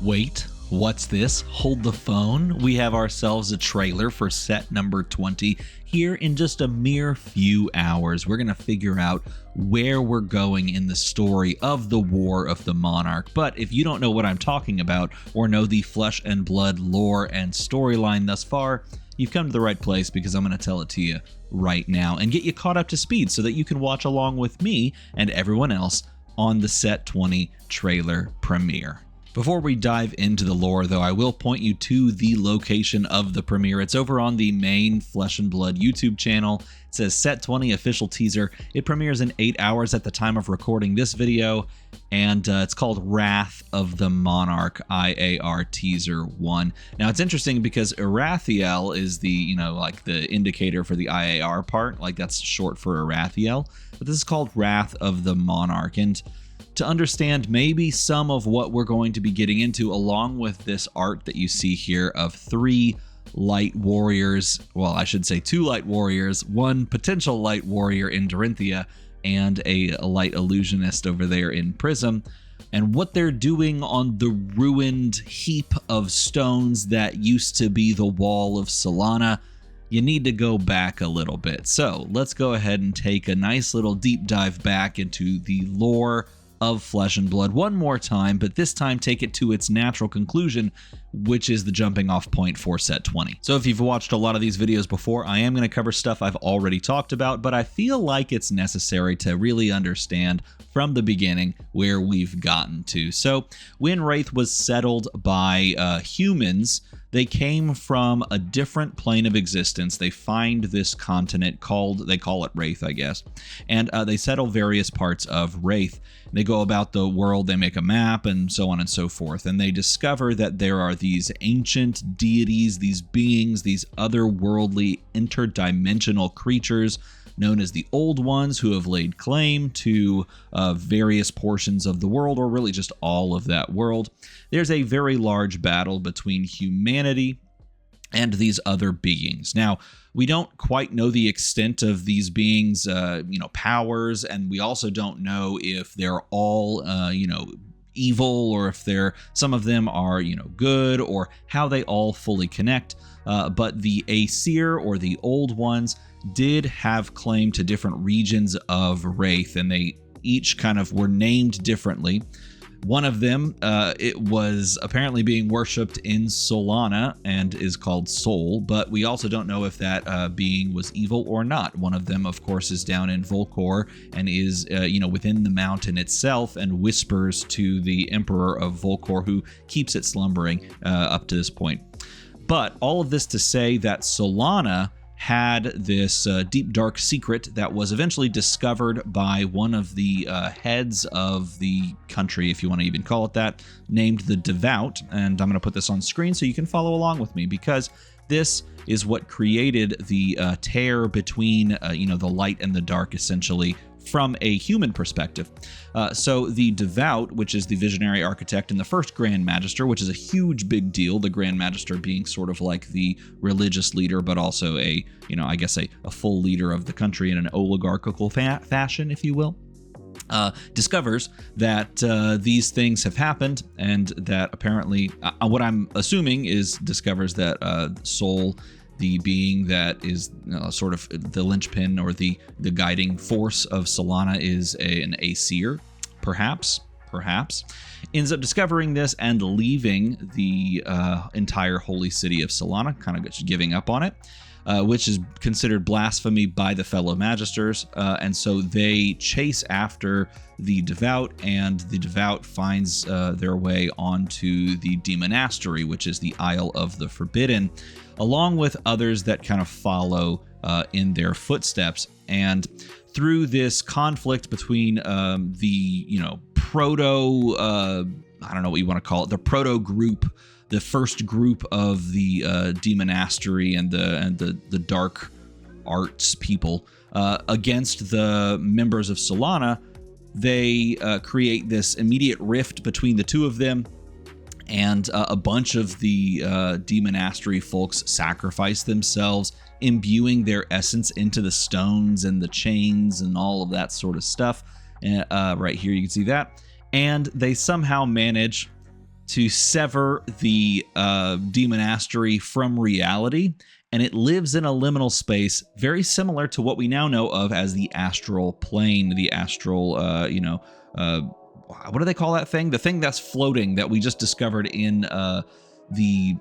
Wait, what's this? Hold the phone. We have ourselves a trailer for set number 20 here in just a mere few hours. We're going to figure out where we're going in the story of the War of the Monarch. But if you don't know what I'm talking about or know the flesh and blood lore and storyline thus far, you've come to the right place because I'm going to tell it to you right now and get you caught up to speed so that you can watch along with me and everyone else on the Set 20 trailer premiere. Before we dive into the lore, though, I will point you to the location of the premiere. It's over on the main Flesh and Blood YouTube channel. It says Set 20 official teaser. It premieres in 8 hours at the time of recording this video, and it's called Wrath of the Monarch IAR Teaser 1. Now, it's interesting because Irathiel is the, like the indicator for the IAR part. Like, that's short for Irathiel. But this is called Wrath of the Monarch, and to understand maybe some of what we're going to be getting into, along with this art that you see here of 3 light warriors, well, I should say 2 light warriors, 1 potential light warrior in Dorinthia, and a light illusionist over there in Prism, and what they're doing on the ruined heap of stones that used to be the Wall of Solana. You need to go back a little bit. So let's go ahead and take a nice little deep dive back into the lore of Flesh and Blood one more time, but this time take it to its natural conclusion, which is the jumping off point for Set 20. So if you've watched a lot of these videos before, I am going to cover stuff I've already talked about, but I feel like it's necessary to really understand from the beginning where we've gotten to. So when Wraith was settled by humans, they came from a different plane of existence. They find this continent called, they call it Wraith, I guess, and they settle various parts of Wraith. They go about the world, they make a map, and so on and so forth, and they discover that there are these ancient deities, these beings, these otherworldly, interdimensional creatures known as the Old Ones, who have laid claim to various portions of the world, or really just all of that world. There's a very large battle between humanity and these other beings. Now, we don't quite know the extent of these beings' powers, and we also don't know if they're all evil, or if some of them are good, or how they all fully connect. But the Aesir, or the Old Ones, did have claim to different regions of Wraith, and they each kind of were named differently. One of them, it was apparently being worshipped in Solana and is called Sol, but we also don't know if that being was evil or not. One of them, of course, is down in Volcor and is, within the mountain itself and whispers to the Emperor of Volcor, who keeps it slumbering up to this point. But all of this to say that Solana had this deep, dark secret that was eventually discovered by one of the heads of the country, if you want to even call it that, named the Devout. And I'm going to put this on screen so you can follow along with me, because this is what created the tear between, the light and the dark, essentially, from a human perspective. So the Devout, which is the visionary architect and the first Grand Magister, which is a huge big deal, the Grand Magister being sort of like the religious leader, but also a full leader of the country in an oligarchical fashion, if you will, discovers that these things have happened, and that apparently, what I'm assuming is discovers that Sol, the being that is sort of the linchpin or the guiding force of Solana, is an Aesir, perhaps, ends up discovering this and leaving the entire holy city of Solana, kind of just giving up on it, which is considered blasphemy by the fellow Magisters, and so they chase after the Devout, and the Devout finds their way onto the demonastery, which is the Isle of the Forbidden, along with others that kind of follow in their footsteps. And through this conflict between the proto, I don't know what you want to call it, the proto group, the first group of the demonastery and the dark arts people against the members of Solana, they create this immediate rift between the two of them. And a bunch of the demonastery folks sacrifice themselves, imbuing their essence into the stones and the chains and all of that sort of stuff. Right here, you can see that. And they somehow manage to sever the demonastery from reality, and it lives in a liminal space very similar to what we now know of as the astral plane, the astral, what do they call that thing? The thing that's floating that we just discovered in the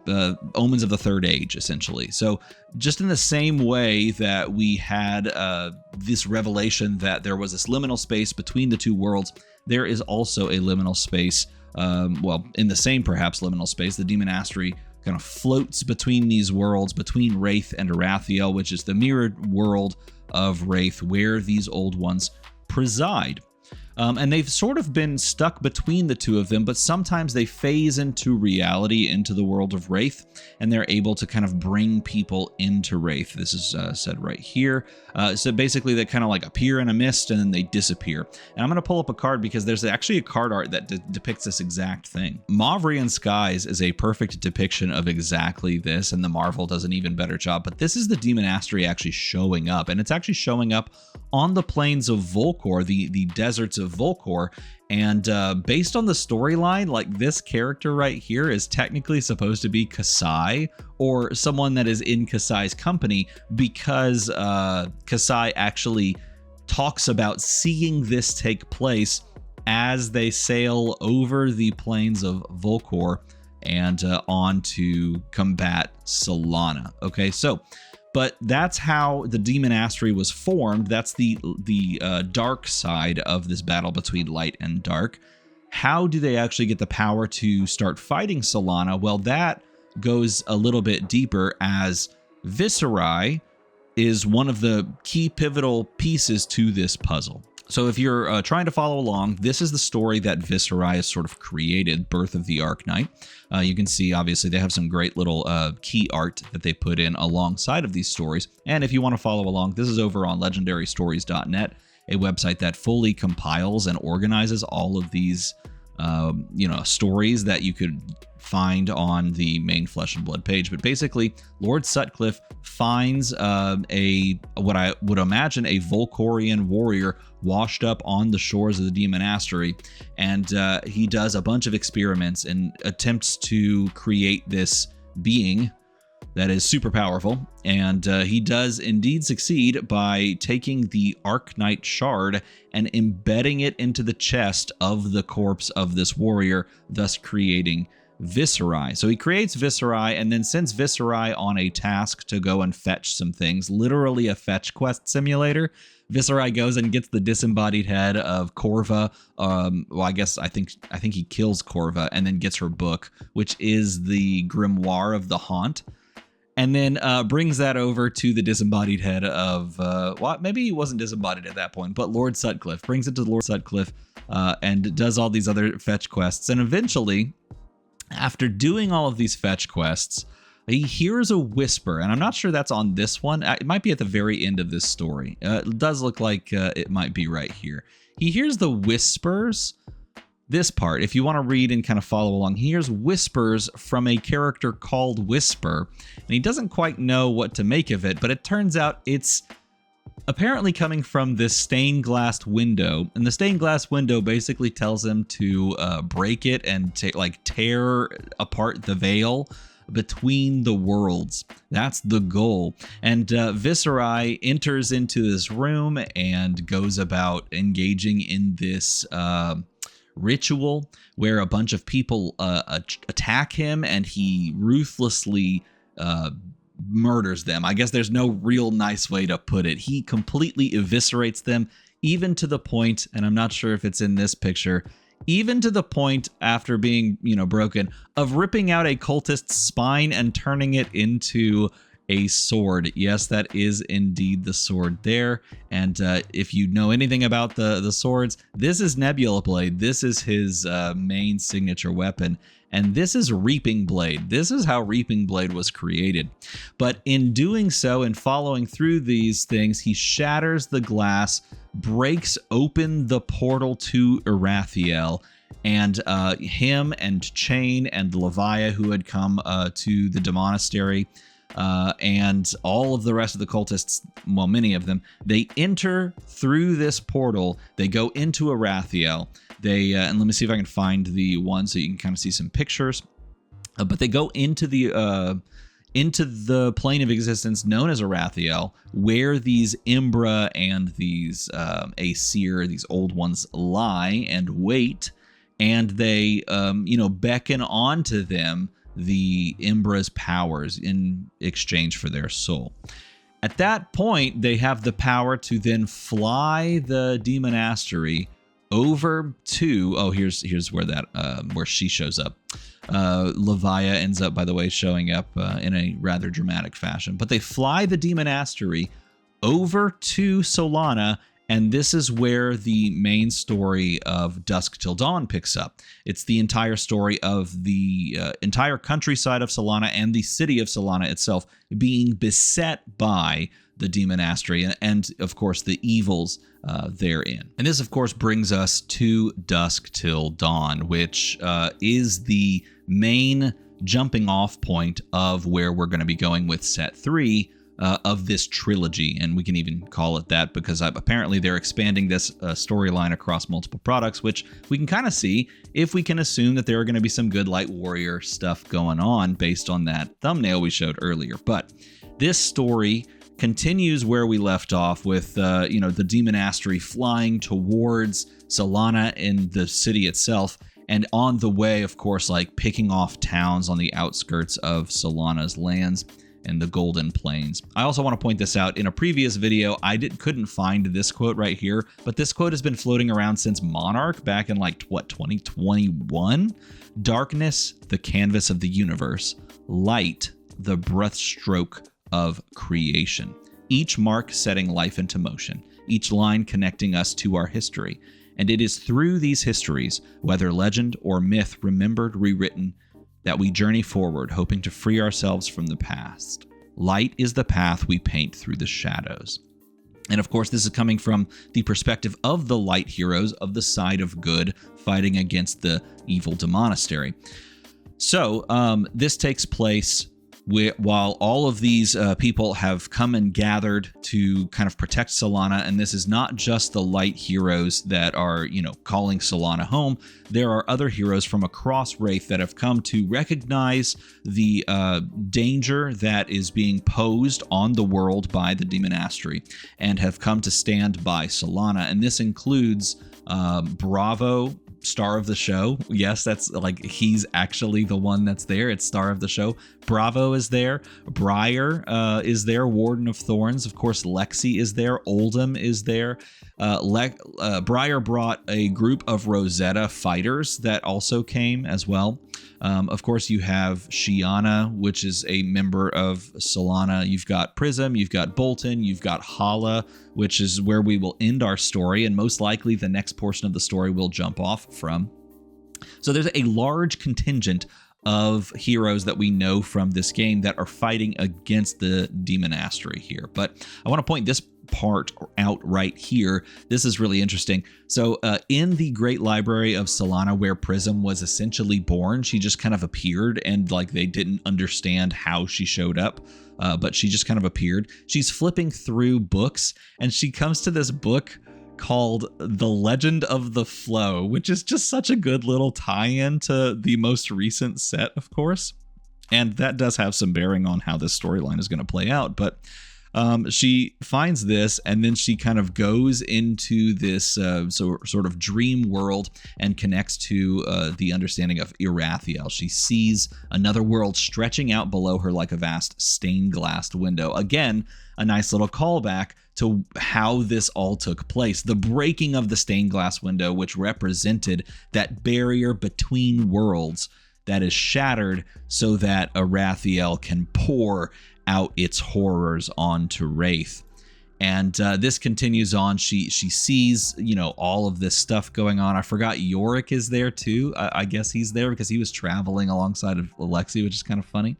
Omens of the Third Age, essentially. So just in the same way that we had this revelation that there was this liminal space between the two worlds, there is also a liminal space, in the same perhaps liminal space. The demonastery kind of floats between these worlds, between Wraith and Arathiel, which is the mirrored world of Wraith where these old ones preside. And they've sort of been stuck between the two of them, but sometimes they phase into reality, into the world of Wraith, and they're able to kind of bring people into Wraith. This is said right here. So basically they kind of like appear in a mist and then they disappear. And I'm going to pull up a card because there's actually a card art that depicts this exact thing. Mavrian Skies is a perfect depiction of exactly this, and the Marvel does an even better job. But this is the demonastery actually showing up, and it's actually showing up on the plains of Volcor, the deserts of Volcor. And based on the storyline, like this character right here is technically supposed to be Kasai, or someone that is in Kasai's company, because Kasai actually talks about seeing this take place as they sail over the plains of Volcor and on to combat Solana. Okay, so but that's how the demonastery was formed. That's the dark side of this battle between light and dark. How do they actually get the power to start fighting Solana? Well, that goes a little bit deeper, as Viserai is one of the key pivotal pieces to this puzzle. So if you're trying to follow along, this is the story that Viserai has sort of created, Birth of the Arknight. You can see, obviously, they have some great little key art that they put in alongside of these stories. And if you want to follow along, this is over on legendarystories.net, a website that fully compiles and organizes all of these stories that you could find on the main Flesh and Blood page. But basically, Lord Sutcliffe finds what I would imagine a Volcorian warrior washed up on the shores of the demonastery, and he does a bunch of experiments and attempts to create this being that is super powerful, and he does indeed succeed by taking the Arknight shard and embedding it into the chest of the corpse of this warrior, thus creating Viserai. So he creates Viserai and then sends Viserai on a task to go and fetch some things, literally a fetch quest simulator. Viserai goes and gets the disembodied head of Corva. I think he kills Corva and then gets her book, which is the grimoire of the Haunt, and then brings that over to the disembodied head of, maybe he wasn't disembodied at that point, but Lord Sutcliffe. Brings it to Lord Sutcliffe and does all these other fetch quests. And eventually, after doing all of these fetch quests, he hears a whisper, and I'm not sure that's on this one. It might be at the very end of this story. It does look like it might be right here. He hears the whispers. This part, if you want to read and kind of follow along, he hears whispers from a character called Whisper, and he doesn't quite know what to make of it, but it turns out it's apparently coming from this stained glass window, and the stained glass window basically tells him to break it and tear apart the veil between the worlds. That's the goal. And Viserai enters into this room and goes about engaging in this ritual where a bunch of people attack him, and he ruthlessly murders them. I guess there's no real nice way to put it. He completely eviscerates them, even to the point, and I'm not sure if it's in this picture, even to the point, after being, broken, of ripping out a cultist's spine and turning it into a sword. Yes, that is indeed the sword there. And if you know anything about the swords, this is Nebula Blade. This is his main signature weapon. And this is Reaping Blade. This is how Reaping Blade was created. But in doing so and following through these things, he shatters the glass, breaks open the portal to Arathiel, and him and Chain and Leviah, who had come to the demonastery, and all of the rest of the cultists, well, many of them, they enter through this portal. They go into Arathiel. And let me see if I can find the one so you can kind of see some pictures. But they go into the plane of existence known as Arathiel, where these Imbra and these Aesir, these old ones, lie and wait, and they beckon onto them the Imbra's powers in exchange for their soul. At that point, they have the power to then fly the demonastery over to here's where where she shows up. Levia ends up, by the way, showing up in a rather dramatic fashion. But they fly the demonastery over to Solana, and this is where the main story of Dusk Till Dawn picks up. It's the entire story of the entire countryside of Solana and the city of Solana itself being beset by the demonastery and of course, the evils therein. And this, of course, brings us to Dusk Till Dawn, which is the main jumping off point of where we're going to be going with set 3 of this trilogy. And we can even call it that because apparently they're expanding this storyline across multiple products, which we can kind of see if we can assume that there are going to be some good Light Warrior stuff going on based on that thumbnail we showed earlier. But this story continues where we left off with, the demonastery flying towards Solana in the city itself. And on the way, of course, like picking off towns on the outskirts of Solana's lands and the Golden Plains. I also want to point this out. In a previous video, I couldn't find this quote right here, but this quote has been floating around since Monarch back in 2021? Darkness, the canvas of the universe. Light, the breathstroke of creation. Each mark setting life into motion. Each line connecting us to our history. And it is through these histories, whether legend or myth remembered, rewritten, that we journey forward, hoping to free ourselves from the past. Light is the path we paint through the shadows. And of course, this is coming from the perspective of the light heroes of the side of good, fighting against the evil demonastery. So this takes place while all of these people have come and gathered to kind of protect Solana. And this is not just the light heroes that are, calling Solana home. There are other heroes from across Wraith that have come to recognize the danger that is being posed on the world by the demonastery and have come to stand by Solana. And this includes Bravo, star of the show. Yes, that's he's actually the one that's there. It's star of the show. Bravo is there. Briar is there. Warden of Thorns. Of course, Lexi is there. Oldham is there. Briar brought a group of Rosetta fighters that also came as well. Of course, you have Shiana, which is a member of Solana. You've got Prism, you've got Bolton, you've got Hala, which is where we will end our story, and most likely the next portion of the story will jump off from. So there's a large contingent of heroes that we know from this game that are fighting against the demonastery here. But I want to point this part out right here. This is really interesting. So in the Great Library of Solana, where Prism was essentially born, she just kind of appeared, and they didn't understand how she showed up, but she just kind of appeared. She's flipping through books, and she comes to this book called The Legend of the Flow, which is just such a good little tie-in to the most recent set, of course. And that does have some bearing on how this storyline is going to play out, but she finds this, and then she kind of goes into this sort of dream world and connects to the understanding of Irathiel. She sees another world stretching out below her like a vast stained glass window. Again, a nice little callback to how this all took place. The breaking of the stained glass window, which represented that barrier between worlds that is shattered so that Irathiel can pour out its horrors onto Wraith. And this continues on. She sees, all of this stuff going on. I forgot Yorick is there too. I guess he's there because he was traveling alongside of Alexi, which is kind of funny.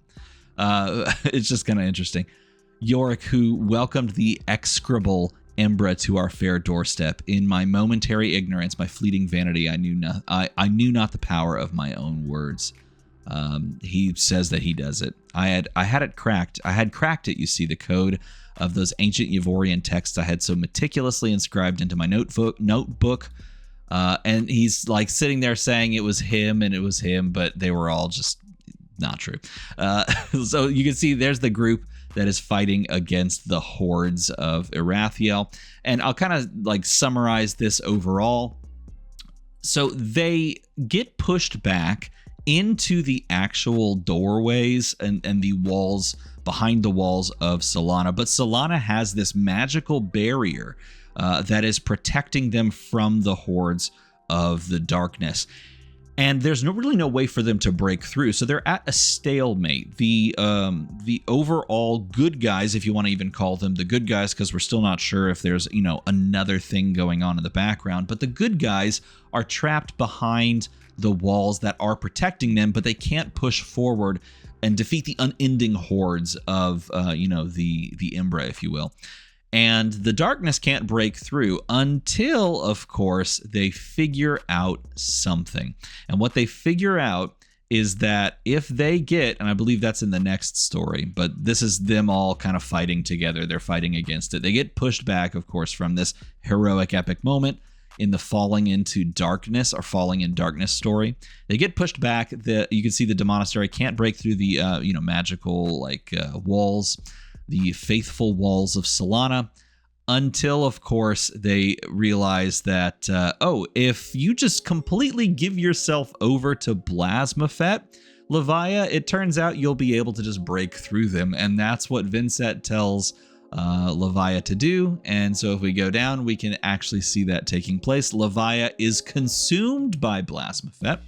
It's just kind of interesting. Yorick, who welcomed the execrable Embra to our fair doorstep. In my momentary ignorance, my fleeting vanity, I knew not the power of my own words. He says that he does it. I had it cracked. I had cracked it, you see, the code of those ancient Yavorian texts I had so meticulously inscribed into my notebook. And he's like sitting there saying it was him, but they were all just not true. So you can see there's the group that is fighting against the hordes of Irathiel. And I'll kind of like summarize this overall. So they get pushed back into the actual doorways and the walls, behind the walls of Solana. But Solana has this magical barrier that is protecting them from the hordes of the darkness. And there's really no way for them to break through. So they're at a stalemate. The overall good guys, if you want to even call them the good guys, because we're still not sure if there's, another thing going on in the background. But the good guys are trapped behind the walls that are protecting them, but they can't push forward and defeat the unending hordes of, the Imbra, if you will. And the darkness can't break through until, of course, they figure out something. And what they figure out is that if they get, and I believe that's in the next story, but this is them all kind of fighting together. They're fighting against it. They get pushed back, of course, from this heroic epic moment in the falling into darkness or falling in darkness story. They get pushed back. You can see the demonastery can't break through the, magical walls, the faithful walls of Solana, until, of course, they realize that, if you just completely give yourself over to Blasmaphet, Levia, it turns out you'll be able to just break through them. And that's what Vincent tells Levia to do. And so if we go down, we can actually see that taking place. Levia is consumed by Blasmaphet.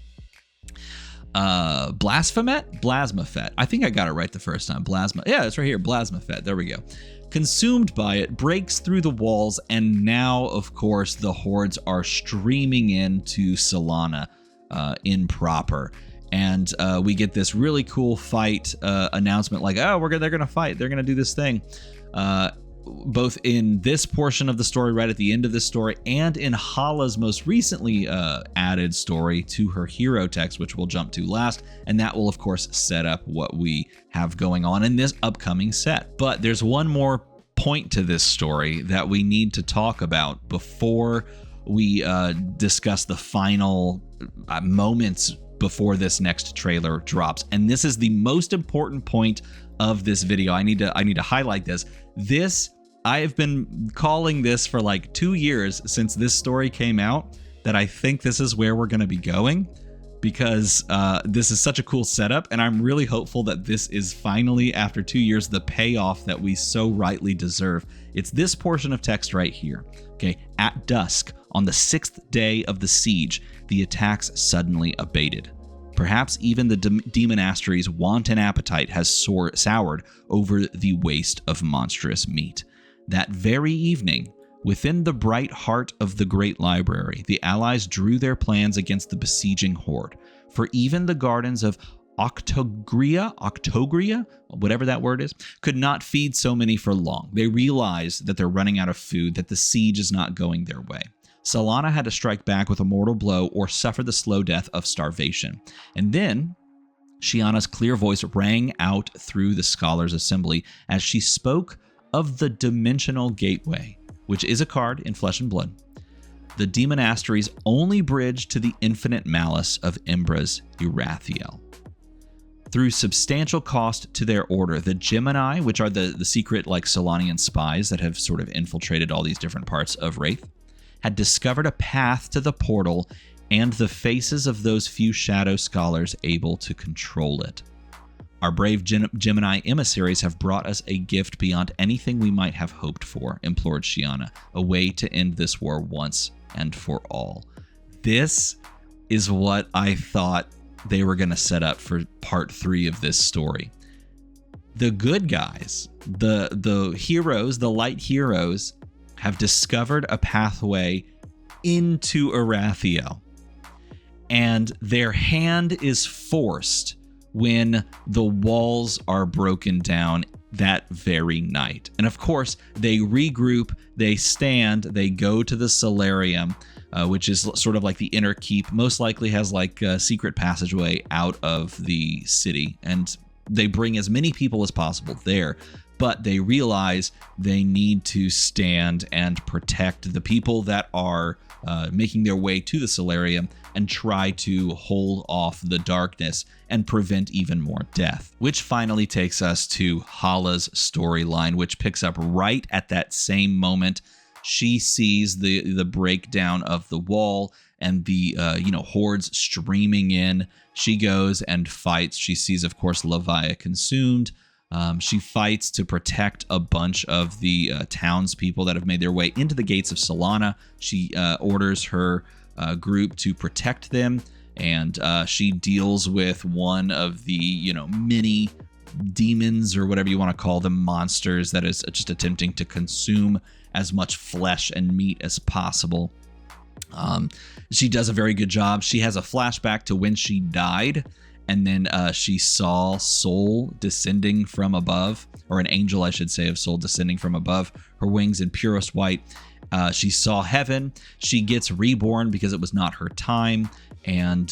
Blasmaphet. I think I got it right the first time. Yeah, it's right here. Blasmaphet. There we go. Consumed by it, breaks through the walls, and now, of course, the hordes are streaming into Solana in proper. And we get this really cool fight announcement, like, they're going to fight. They're going to do this thing. Both in this portion of the story, right at the end of this story, and in Hala's most recently added story to her hero text, which we'll jump to last. And that will, of course, set up what we have going on in this upcoming set. But there's one more point to this story that we need to talk about before we discuss the final moments before this next trailer drops. And this is the most important point of this video. I need to highlight this. I have been calling this for like 2 years since this story came out, that I think this is where we're going to be going, because this is such a cool setup, and I'm really hopeful that this is finally, after 2 years, the payoff that we so rightly deserve. It's this portion of text right here. Okay, at dusk, on the 6th day of the siege, the attacks suddenly abated. Perhaps even the demonastery's wanton appetite has soured over the waste of monstrous meat. That very evening, within the bright heart of the great library, the allies drew their plans against the besieging horde. For even the gardens of Octogria, whatever that word is, could not feed so many for long. They realized that they're running out of food, that the siege is not going their way. Solana had to strike back with a mortal blow or suffer the slow death of starvation. And then Shiana's clear voice rang out through the scholars' assembly as she spoke of the Dimensional Gateway, which is a card in Flesh and Blood, the demonastery's only bridge to the infinite malice of Imbra's Irathiel. Through substantial cost to their order, the Gemini, which are the secret Solanian spies that have sort of infiltrated all these different parts of Wraith, had discovered a path to the portal and the faces of those few shadow scholars able to control it. Our brave Gemini emissaries have brought us a gift beyond anything we might have hoped for, implored Shiana, a way to end this war once and for all. This is what I thought they were going to set up for part 3 of this story. The good guys, the heroes, the light heroes, have discovered a pathway into Irathiel, and their hand is forced when the walls are broken down that very night. And of course, they regroup, they stand, they go to the solarium, which is sort of like the inner keep, most likely has like a secret passageway out of the city. And they bring as many people as possible there, but they realize they need to stand and protect the people that are making their way to the solarium and try to hold off the darkness and prevent even more death. Which finally takes us to Hala's storyline, which picks up right at that same moment. She sees the breakdown of the wall and the hordes streaming in. She goes and fights. She sees, of course, Levia consumed. She fights to protect a bunch of the townspeople that have made their way into the gates of Solana. She orders her group to protect them, and she deals with one of the mini demons, or whatever you want to call them, monsters that is just attempting to consume as much flesh and meat as possible. She does a very good job. She has a flashback to when she died, and then she saw soul descending from above, or an angel, I should say, of soul descending from above, her wings in purest white. She saw heaven. She gets reborn because it was not her time. And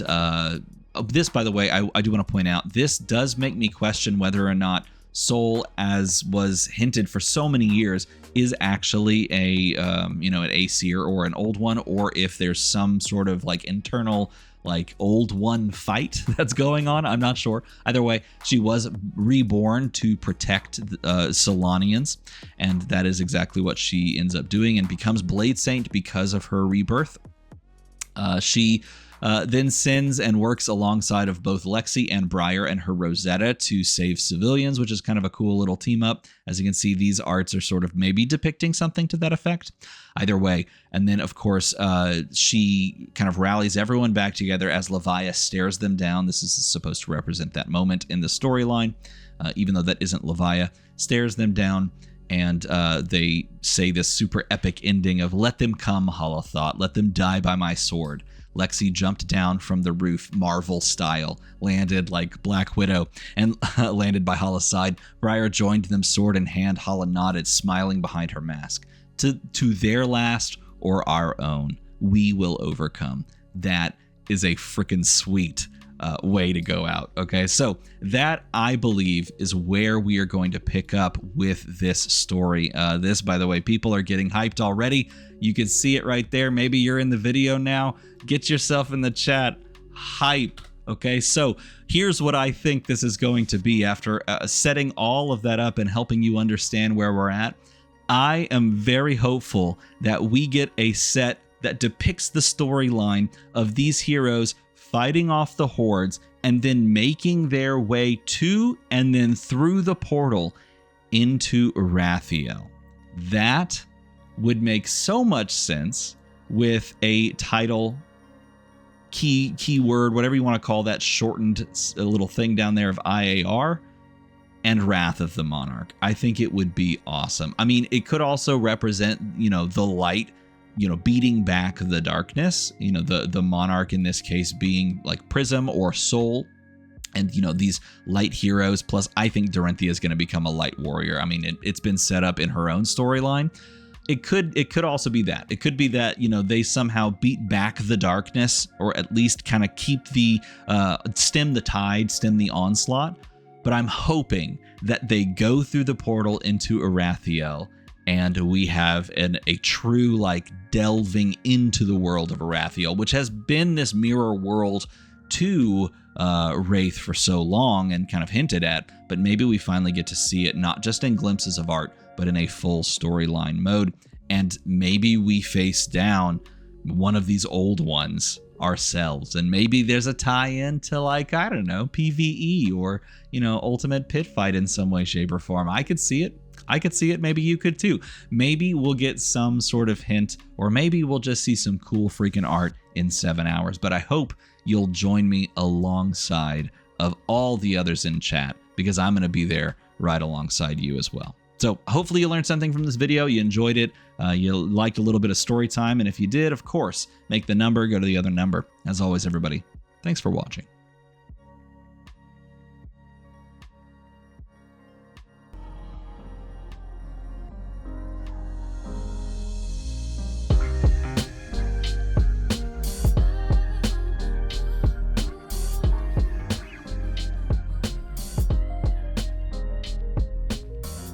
this, by the way, I do want to point out, this does make me question whether or not Soul, as was hinted for so many years, is actually an Aesir or an Old One, or if there's some sort of like internal like Old One fight that's going on. I'm not sure. Either way, she was reborn to protect Solanians, and that is exactly what she ends up doing and becomes Blade Saint because of her rebirth. She then sends and works alongside of both Lexi and Briar and her Rosetta to save civilians, which is kind of a cool little team up. As you can see, these arts are sort of maybe depicting something to that effect. Either way. And then, of course, she kind of rallies everyone back together as Levia stares them down. This is supposed to represent that moment in the storyline, even though that isn't Levia. Stares them down. And they say this super epic ending of, "Let them come," Hala thought. "Let them die by my sword." Lexi jumped down from the roof, Marvel style, landed like Black Widow, and landed by Hala's side. Briar joined them sword in hand. Hala nodded, smiling behind her mask. To their last or our own, we will overcome. That is a freaking sweet way to go out. Okay, so that, I believe, is where we are going to pick up with this story. This, by the way, people are getting hyped already. You can see it right there. Maybe you're in the video now. Get yourself in the chat. Hype. Okay, so here's what I think this is going to be after setting all of that up and helping you understand where we're at. I am very hopeful that we get a set that depicts the storyline of these heroes fighting off the hordes and then making their way to and then through the portal into Arathiel. That would make so much sense with a title, keyword, whatever you want to call that shortened little thing down there of IAR, and Wrath of the Monarch. I think it would be awesome. I mean, it could also represent, the light, beating back the darkness, the Monarch in this case being like Prism or Soul, and these light heroes. Plus, I think Dorinthia is going to become a light warrior. I mean, it's been set up in her own storyline. It could also be that. It could be that, they somehow beat back the darkness, or at least kind of keep the, stem the tide, stem the onslaught. But I'm hoping that they go through the portal into Arathiel, and we have a true like delving into the world of Arathiel, which has been this mirror world to Wraith for so long and kind of hinted at, but maybe we finally get to see it not just in glimpses of art, but in a full storyline mode. And maybe we face down one of these old ones ourselves, and maybe there's a tie-in to, like, I don't know, PvE or ultimate pit fight in some way, shape, or form. I could see it. Maybe you could too. Maybe we'll get some sort of hint, or maybe we'll just see some cool freaking art in 7 hours. But I hope you'll join me alongside of all the others in chat, because I'm going to be there right alongside you as well. So hopefully you learned something from this video. You enjoyed it. You liked a little bit of story time. And if you did, of course, make the number go to the other number. As always, everybody, thanks for watching.